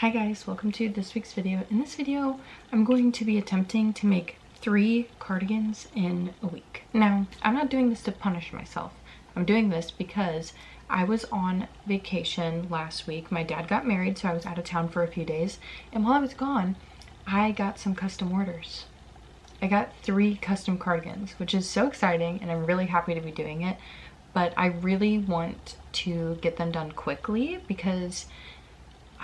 Hi guys, welcome to this week's video. In this video, I'm going to be attempting to make 3 cardigans in a week. Now, I'm not doing this to punish myself. I'm doing this because I was on vacation last week. My dad got married, so I was out of town for a few days. And while I was gone, I got some custom orders. I got 3 custom cardigans, which is so exciting, and I'm really happy to be doing it. But I really want to get them done quickly because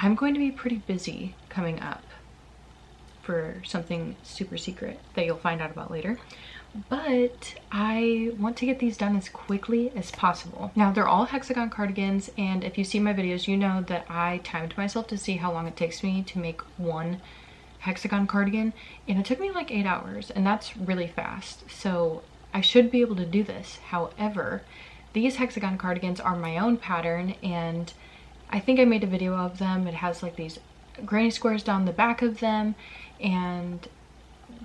I'm going to be pretty busy coming up for something super secret that you'll find out about later. But I want to get these done as quickly as possible. Now, they're all hexagon cardigans, and if you see my videos, you know that I timed myself to see how long it takes me to make one hexagon cardigan, and it took me like 8 hours, and that's really fast. So I should be able to do this. However, these hexagon cardigans are my own pattern, and I think I made a video of them. It has like these granny squares down the back of them, and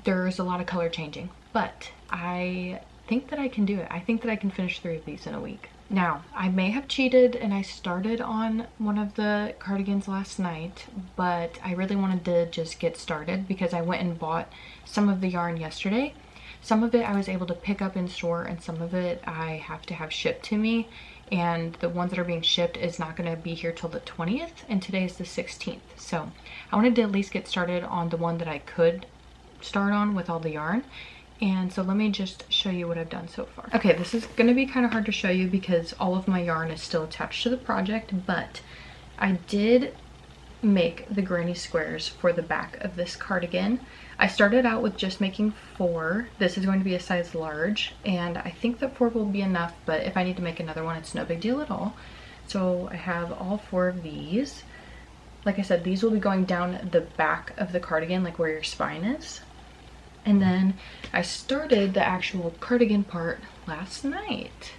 there's a lot of color changing, but I think that I can do it. I think that I can finish 3 of these in a week. Now, I may have cheated and I started on one of the cardigans last night, but I really wanted to just get started because I went and bought some of the yarn yesterday. Some of it I was able to pick up in store, and some of it I have to have shipped to me. And the ones that are being shipped is not going to be here till the 20th, and today is the 16th. So I wanted to at least get started on the one that I could start on with all the yarn. And so let me just show you what I've done so far. Okay, this is going to be kind of hard to show you because all of my yarn is still attached to the project, but I did make the granny squares for the back of this cardigan. I started out with just making 4. This is going to be a size large, and I think that 4 will be enough, but if I need to make another one, it's no big deal at all. So I have all 4 of these. Like I said, these will be going down the back of the cardigan, like where your spine is. And then I started the actual cardigan part last night.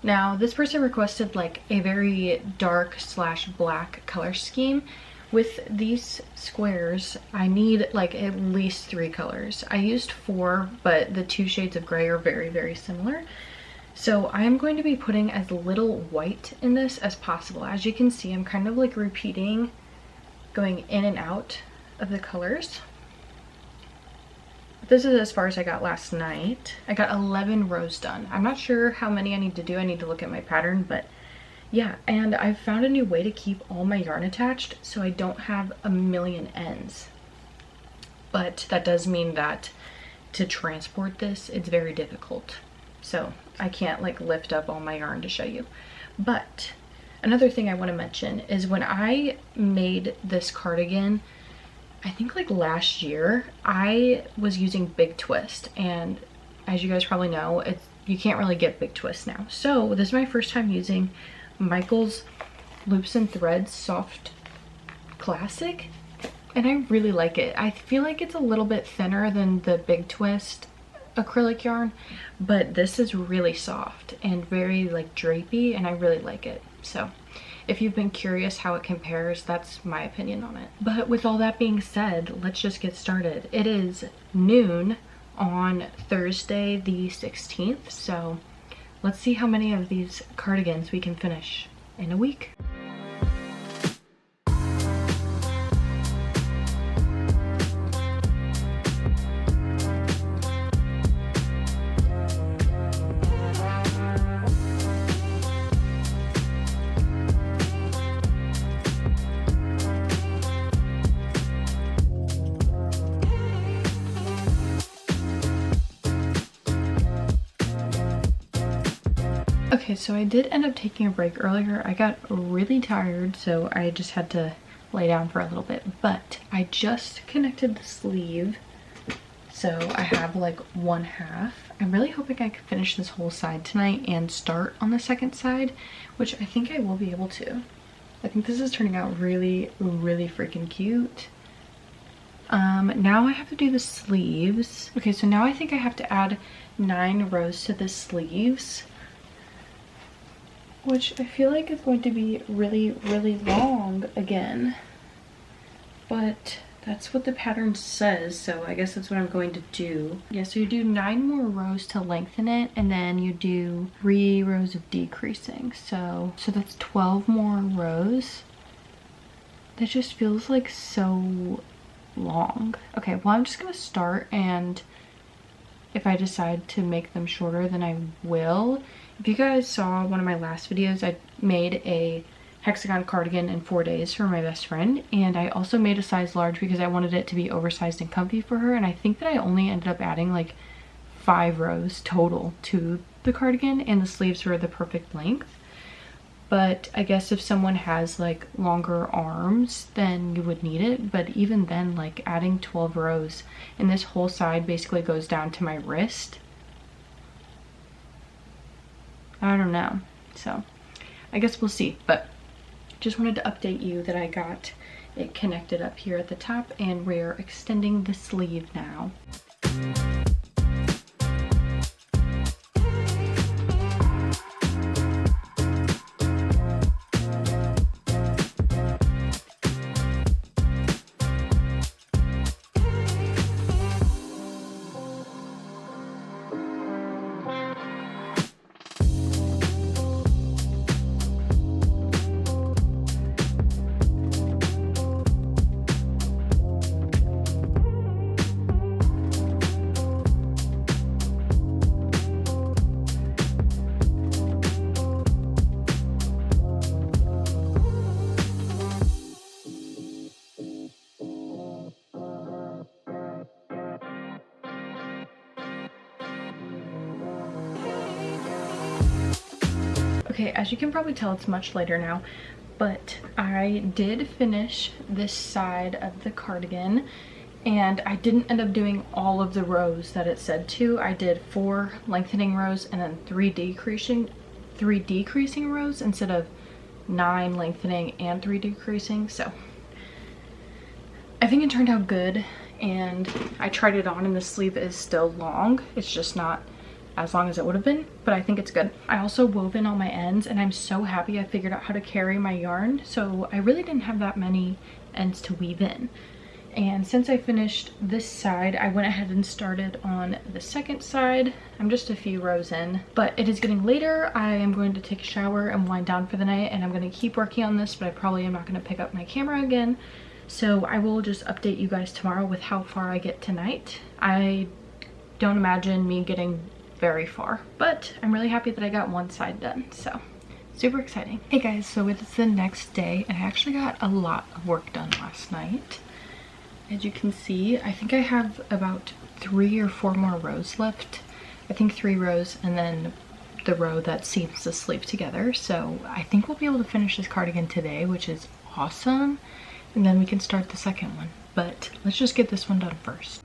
Now, this person requested like a very dark / black color scheme. With these squares, I need like at least 3 colors. I used 4, but the 2 shades of gray are very, very similar. So I am going to be putting as little white in this as possible. As you can see, I'm kind of like repeating, going in and out of the colors. This is as far as I got last night. I got 11 rows done. I'm not sure how many I need to do. I need to look at my pattern, but yeah. And I've found a new way to keep all my yarn attached so I don't have a million ends. But that does mean that to transport this, it's very difficult. So I can't like lift up all my yarn to show you. But another thing I want to mention is when I made this cardigan, I think like last year, I was using Big Twist, and as you guys probably know, you can't really get Big Twist now. So this is my first time using Michael's Loops and Threads Soft Classic, and I really like it. I feel like it's a little bit thinner than the Big Twist acrylic yarn, but this is really soft and very like drapey, and I really like it. So if you've been curious how it compares, that's my opinion on it. But with all that being said, let's just get started. It is noon on Thursday the 16th, so let's see how many of these cardigans we can finish in a week. Okay, so I did end up taking a break earlier. I got really tired, so I just had to lay down for a little bit. But I just connected the sleeve, so I have like 1/2. I'm really hoping I can finish this whole side tonight and start on the second side, which I think I will be able to. I think this is turning out really, really freaking cute. Now I have to do the sleeves. Okay, so now I think I have to add 9 rows to the sleeves, which I feel like is going to be really, really long again. But that's what the pattern says, so I guess that's what I'm going to do. Yeah, so you do 9 more rows to lengthen it, and then you do 3 rows of decreasing. So that's 12 more rows. that just feels like so long. Okay, well, I'm just gonna start, and if I decide to make them shorter, then I will. If you guys saw one of my last videos, I made a hexagon cardigan in 4 days for my best friend, and I also made a size large because I wanted it to be oversized and comfy for her, and I think that I only ended up adding like 5 rows total to the cardigan, and the sleeves were the perfect length. But I guess if someone has like longer arms, then you would need it. But even then, like adding 12 rows, and this whole side basically goes down to my wrist. I don't know. So I guess we'll see. But just wanted to update you that I got it connected up here at the top, and we're extending the sleeve now. Okay, as you can probably tell, it's much later now, but I did finish this side of the cardigan, and I didn't end up doing all of the rows that it said to. I did 4 lengthening rows and then 3 decreasing rows instead of 9 lengthening and 3 decreasing. So I think it turned out good, and I tried it on and the sleeve is still long. It's just not as long as it would have been, but I think it's good. I also wove in all my ends, and I'm so happy I figured out how to carry my yarn, so I really didn't have that many ends to weave in. And since I finished this side, I went ahead and started on the second side. I'm just a few rows in, but it is getting later. I am going to take a shower and wind down for the night, and I'm going to keep working on this, but I probably am not going to pick up my camera again. So I will just update you guys tomorrow with how far I get tonight. I don't imagine me getting very far, but I'm really happy that I got one side done, so super exciting. Hey guys, so it's the next day, and I actually got a lot of work done last night. As you can see, I think I have about 3 or 4 more rows left. I think 3 rows, and then the row that seams the sleeve together. So I think we'll be able to finish this cardigan today, which is awesome, and then we can start the second one. But let's just get this one done first.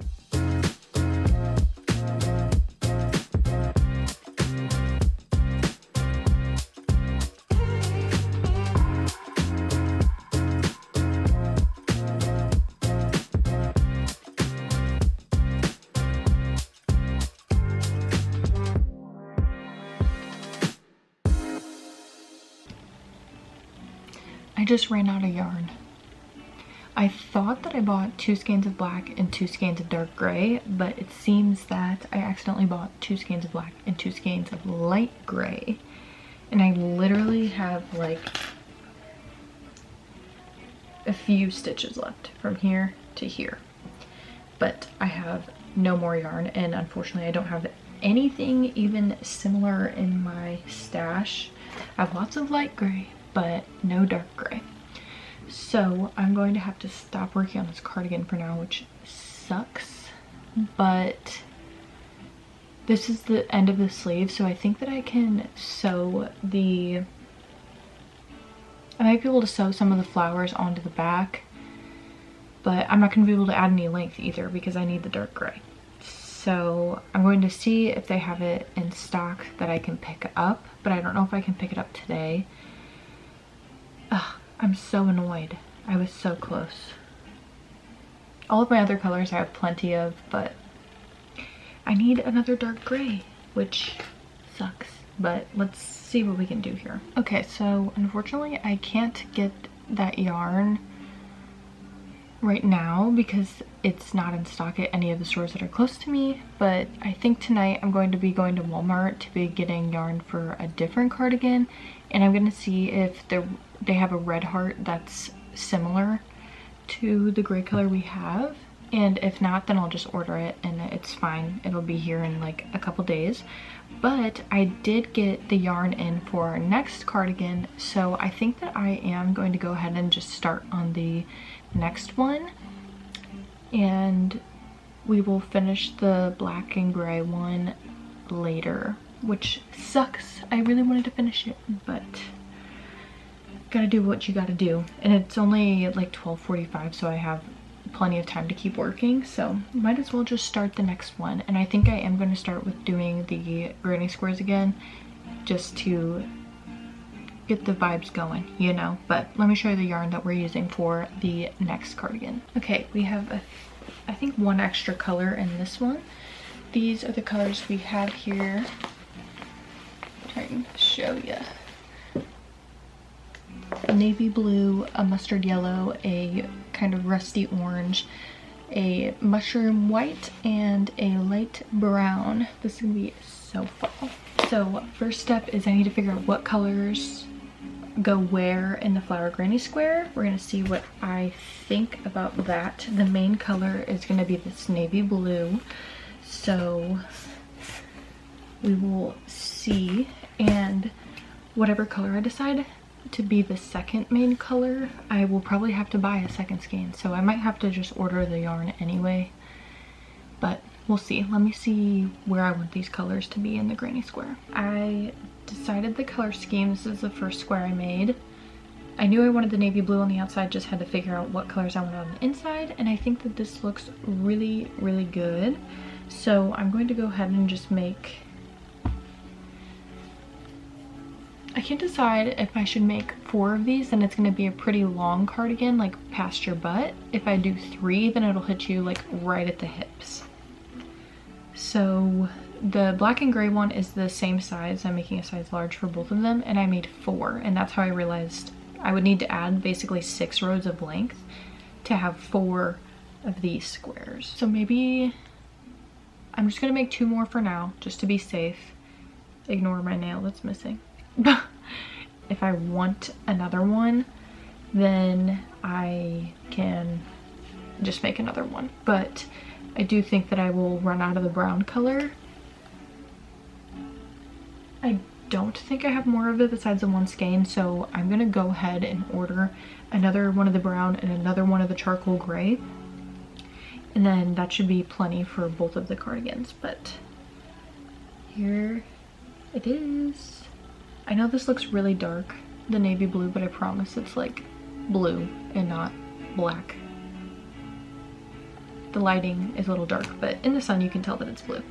I just ran out of yarn. I thought that I bought 2 skeins of black and 2 skeins of dark gray, but it seems that I accidentally bought 2 skeins of black and 2 skeins of light gray. And I literally have like a few stitches left from here to here. But I have no more yarn, and unfortunately I don't have anything even similar in my stash. I have lots of light gray, but no dark gray. So I'm going to have to stop working on this cardigan for now, which sucks, but this is the end of the sleeve, so I think that I can sew the, I might be able to sew some of the flowers onto the back, but I'm not going to be able to add any length either because I need the dark gray. So I'm going to see if they have it in stock that I can pick up, but I don't know if I can pick it up today. Ugh, I'm so annoyed. I was so close. All of my other colors I have plenty of, but I need another dark gray, which sucks. But let's see what we can do here. Okay, so unfortunately I can't get that yarn right now because it's not in stock at any of the stores that are close to me, but I think tonight I'm going to be going to Walmart to be getting yarn for a different cardigan, and I'm going to see if they have a red heart that's similar to the gray color we have, and if not, then I'll just order it and it's fine. It'll be here in like a couple days. But I did get the yarn in for our next cardigan, so I think that I am going to go ahead and just start on the next one, and we will finish the black and gray one later, which sucks. I really wanted to finish it, but gotta do what you gotta do. And it's only like 12:45, so I have plenty of time to keep working, so might as well just start the next one. And I think I am going to start with doing the granny squares again, just to get the vibes going, you know. But let me show you the yarn that we're using for the next cardigan. Okay, we have I think one extra color in this one. These are the colors we have here. I'm trying to show you. A navy blue, a mustard yellow, a kind of rusty orange, a mushroom white, and a light brown. This is gonna be so fall. So first step is I need to figure out what colors go where in the flower granny square. We're gonna see what I think about that. The main color is gonna be this navy blue, so we will see. And whatever color I decide to be the second main color, I will probably have to buy a second skein, so I might have to just order the yarn anyway, but we'll see. Let me see where I want these colors to be in the granny square. I decided the color scheme. This is the first square I made. I knew I wanted the navy blue on the outside, just had to figure out what colors I wanted on the inside, and I think that this looks really, really good. So I'm going to go ahead and just make, I can't decide if I should make 4 of these, then it's going to be a pretty long cardigan, like past your butt. If I do 3, then it'll hit you like right at the hips. So the black and gray one is the same size. I'm making a size large for both of them, and I made 4, and that's how I realized I would need to add basically 6 rows of length to have 4 of these squares. So maybe I'm just gonna make 2 more for now, just to be safe. Ignore my nail that's missing. If I want another one, then I can just make another one. But I do think that I will run out of the brown color. I don't think I have more of it besides the one skein, so I'm gonna go ahead and order another one of the brown and another one of the charcoal gray, and then that should be plenty for both of the cardigans. But here it is. I know this looks really dark, the navy blue, but I promise it's like blue and not black. The lighting is a little dark, but in the sun you can tell that it's blue.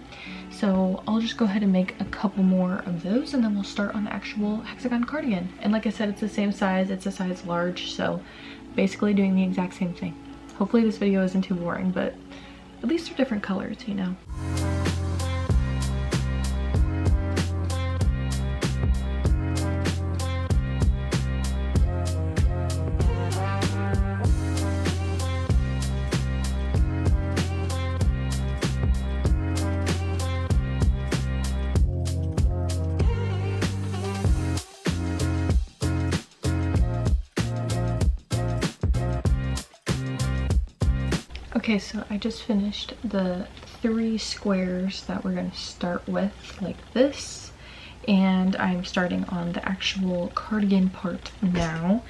So I'll just go ahead and make a couple more of those, and then we'll start on the actual hexagon cardigan. And like I said, it's the same size, it's a size large, so basically doing the exact same thing. Hopefully this video isn't too boring, but at least they're different colors, you know? Okay, so I just finished the 3 squares that we're going to start with, like this, and I'm starting on the actual cardigan part now.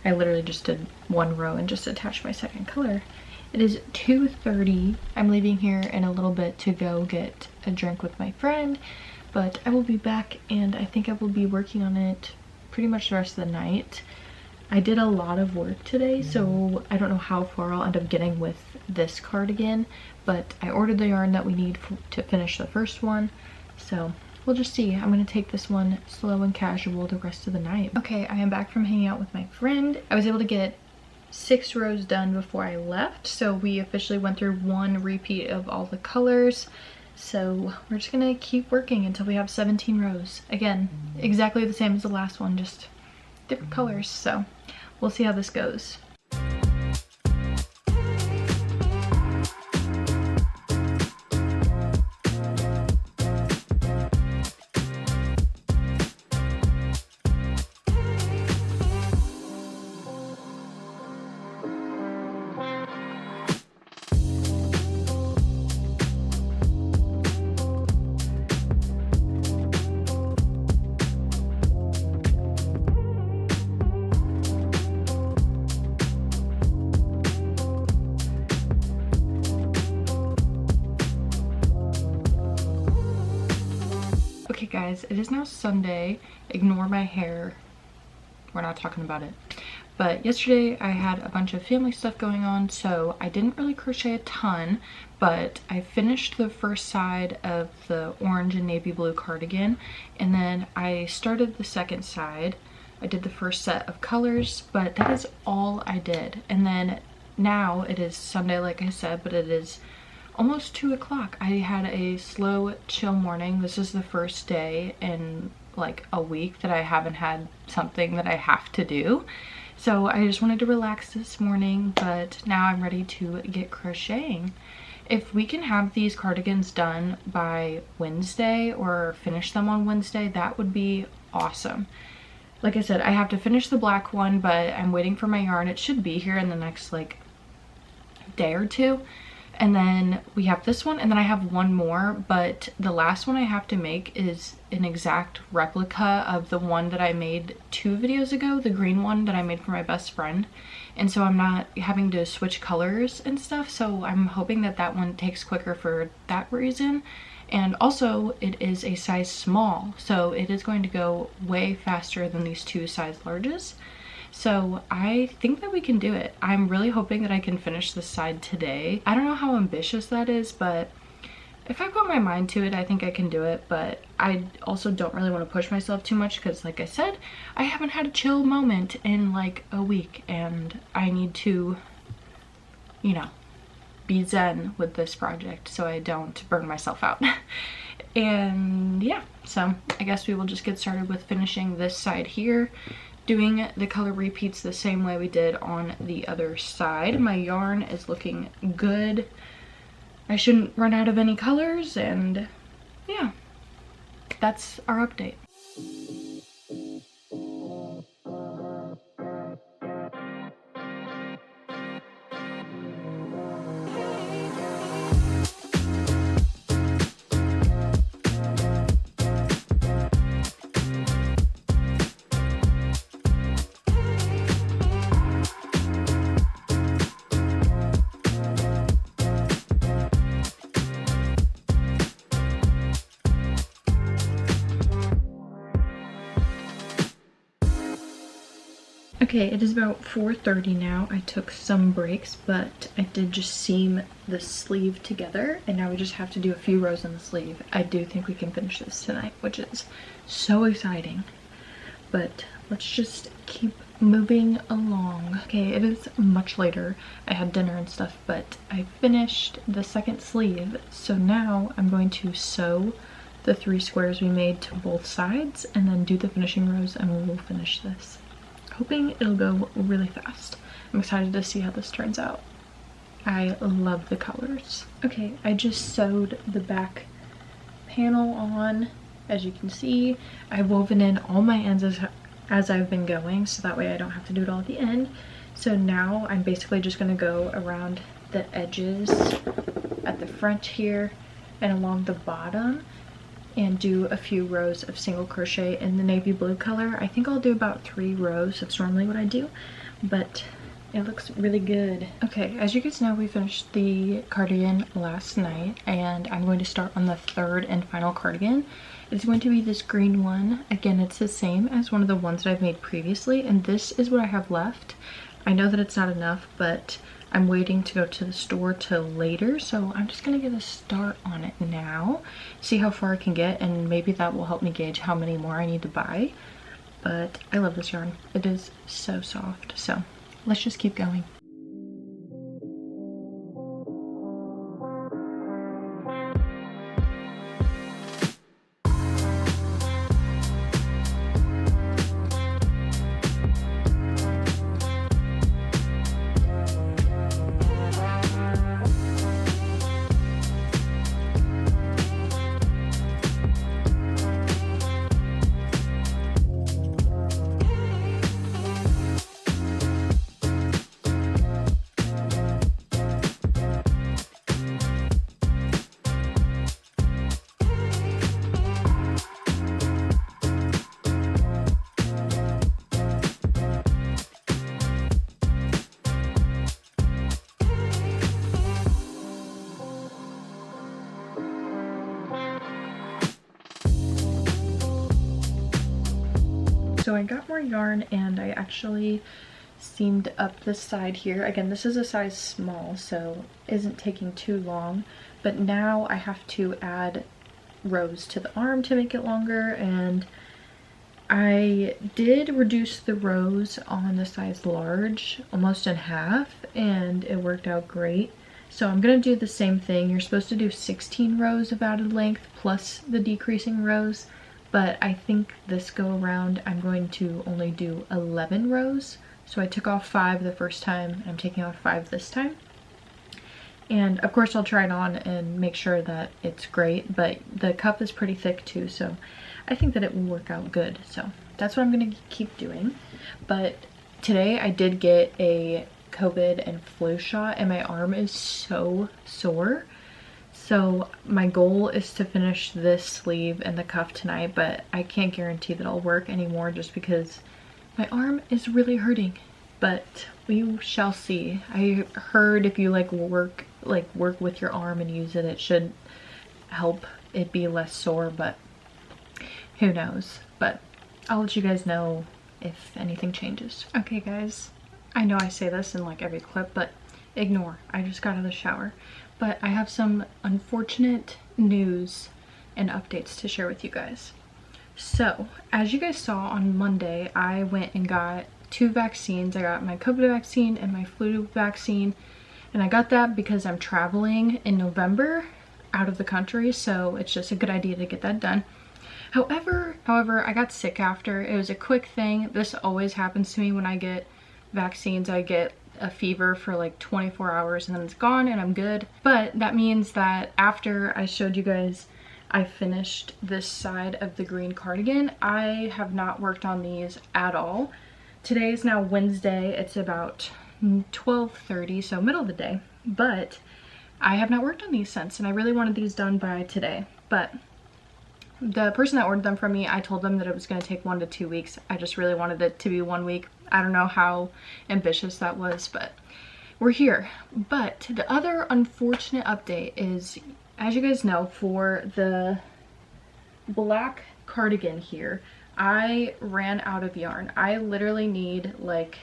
I literally just did 1 row and just attached my second color. It is 2:30. I'm leaving here in a little bit to go get a drink with my friend, but I will be back, and I think I will be working on it pretty much the rest of the night. I did a lot of work today, so I don't know how far I'll end up getting with this cardigan, but I ordered the yarn that we need to finish the first one, so we'll just see. I'm gonna take this one slow and casual the rest of the night. Okay, I am back from hanging out with my friend. I was able to get 6 rows done before I left, so we officially went through 1 repeat of all the colors. So we're just gonna keep working until we have 17 rows. Again, exactly the same as the last one, just different colors, so we'll see how this goes. It is now Sunday. Ignore my hair. We're not talking about it. But yesterday I had a bunch of family stuff going on, so I didn't really crochet a ton, but I finished the first side of the orange and navy blue cardigan, and then I started the second side. I did the first set of colors, but that is all I did. And then now it is Sunday, like I said, but it is almost 2 o'clock. I had a slow, chill morning. This is the first day in like a week that I haven't had something that I have to do. So I just wanted to relax this morning, but now I'm ready to get crocheting. If we can have these cardigans done by Wednesday or finish them on Wednesday, that would be awesome. Like I said, I have to finish the black one, but I'm waiting for my yarn. It should be here in the next like day or two. And then we have this one, and then I have one more, but the last one I have to make is an exact replica of the one that I made 2 videos ago, the green one that I made for my best friend. And so I'm not having to switch colors and stuff, so I'm hoping that that one takes quicker for that reason. And also it is a size small, so it is going to go way faster than these 2 size larges. So I think that we can do it. I'm really hoping that I can finish this side today. I don't know how ambitious that is, but if I put my mind to it, I think I can do it. But I also don't really want to push myself too much because, like I said, I haven't had a chill moment in like a week, and I need to, you know, be zen with this project so I don't burn myself out. And yeah, so I guess we will just get started with finishing this side here, doing the color repeats the same way we did on the other side. My yarn is looking good. I shouldn't run out of any colors, and yeah, that's our update. Okay, it is about 4:30 now. I took some breaks, but I did just seam the sleeve together, and now we just have to do a few rows on the sleeve. I do think we can finish this tonight, which is so exciting. But let's just keep moving along. Okay, it is much later. I had dinner and stuff, but I finished the second sleeve. So now I'm going to sew the 3 squares we made to both sides and then do the finishing rows, and we will finish this. Hoping it'll go really fast. I'm excited to see how this turns out. I love the colors. Okay, I just sewed the back panel on. As you can see, I've woven in all my ends as I've been going, so that way I don't have to do it all at the end. So now I'm basically just going to go around the edges at the front here and along the bottom and do a few rows of single crochet in the navy blue color. I think I'll do about 3 rows. That's normally what I do, but it looks really good. Okay, as you guys know, we finished the cardigan last night, and I'm going to start on the 3rd and final cardigan. It's going to be this green one. Again, it's the same as one of the ones that I've made previously, and this is what I have left. I know that it's not enough, but I'm waiting to go to the store till later, so I'm just gonna get a start on it now, see how far I can get, and maybe that will help me gauge how many more I need to buy. But I love this yarn. It is so soft, so let's just keep going. So I got more yarn and I actually seamed up this side here. Again, this is a size small, so isn't taking too long, but now I have to add rows to the arm to make it longer, and I did reduce the rows on the size large almost in half, and it worked out great. So I'm gonna do the same thing. You're supposed to do 16 rows of added length plus the decreasing rows, but I think this go around I'm going to only do 11 rows. So I took off 5 the first time, I'm taking off 5 this time. And of course I'll try it on and make sure that it's great, but the cuff is pretty thick too, so I think that it will work out good. So that's what I'm gonna keep doing. But today I did get a COVID and flu shot and my arm is so sore. So my goal is to finish this sleeve and the cuff tonight, but I can't guarantee that I'll work anymore just because my arm is really hurting, but we shall see. I heard if you work with your arm and use it, it should help it be less sore, but who knows. But I'll let you guys know if anything changes. Okay guys, I know I say this in like every clip, but ignore. I just got out of the shower. But I have some unfortunate news and updates to share with you guys. So, as you guys saw on Monday, I went and got 2 vaccines. I got my COVID vaccine and my flu vaccine. And I got that because I'm traveling in November out of the country, so it's just a good idea to get that done. However, I got sick after. It was a quick thing. This always happens to me when I get vaccines. I get a fever for like 24 hours and then it's gone and I'm good. But that means that after I showed you guys I finished this side of the green cardigan, I have not worked on these at all. Today is now Wednesday. It's about 12:30, so middle of the day, but I have not worked on these since, and I really wanted these done by today. But the person that ordered them from me, I told them that it was going to take 1 to 2 weeks. I just really wanted it to be 1 week. I don't know how ambitious that was, but we're here. But the other unfortunate update is, as you guys know, for the black cardigan here, I ran out of yarn. I literally need like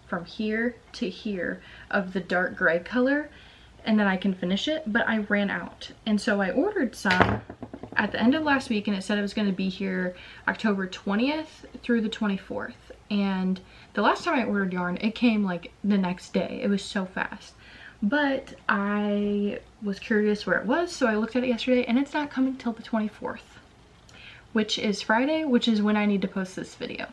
from here to here of the dark gray color, and then I can finish it, but I ran out. And so I ordered some at the end of last week, and it said it was going to be here October 20th through the 24th. And the last time I ordered yarn, it came like the next day. It was so fast. But I was curious where it was, so I looked at it yesterday, and it's not coming till the 24th, which is Friday, which is when I need to post this video.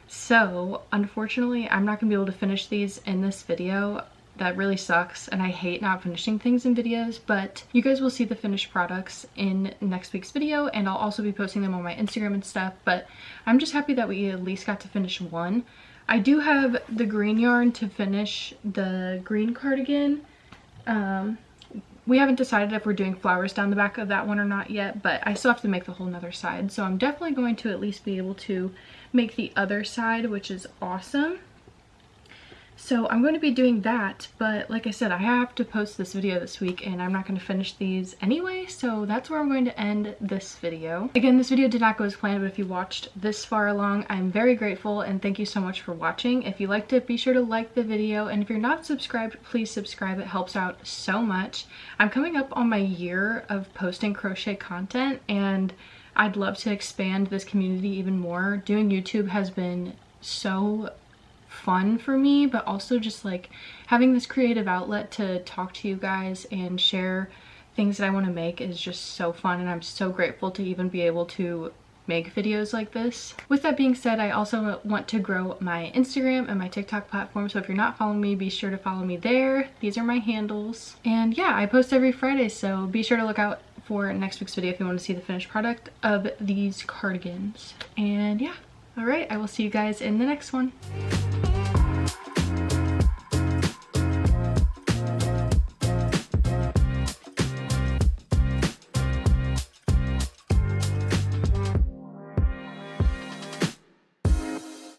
So unfortunately, I'm not gonna be able to finish these in this video. That really sucks, and I hate not finishing things in videos, but you guys will see the finished products in next week's video, and I'll also be posting them on my Instagram and stuff. But I'm just happy that we at least got to finish one. I do have the green yarn to finish the green cardigan. We haven't decided if we're doing flowers down the back of that one or not yet, but I still have to make the whole nother side. So I'm definitely going to at least be able to make the other side, which is awesome. So I'm going to be doing that, but like I said, I have to post this video this week and I'm not going to finish these anyway, so that's where I'm going to end this video. Again, this video did not go as planned, but if you watched this far along, I'm very grateful and thank you so much for watching. If you liked it, be sure to like the video, and if you're not subscribed, please subscribe. It helps out so much. I'm coming up on my year of posting crochet content, and I'd love to expand this community even more. Doing YouTube has been so fun for me, but also just like having this creative outlet to talk to you guys and share things that I want to make is just so fun, and I'm so grateful to even be able to make videos like this. With that being said, I also want to grow my Instagram and my TikTok platform, so if you're not following me, be sure to follow me there. These are my handles, and yeah, I post every Friday, so be sure to look out for next week's video if you want to see the finished product of these cardigans. And yeah, all right, I will see you guys in the next one.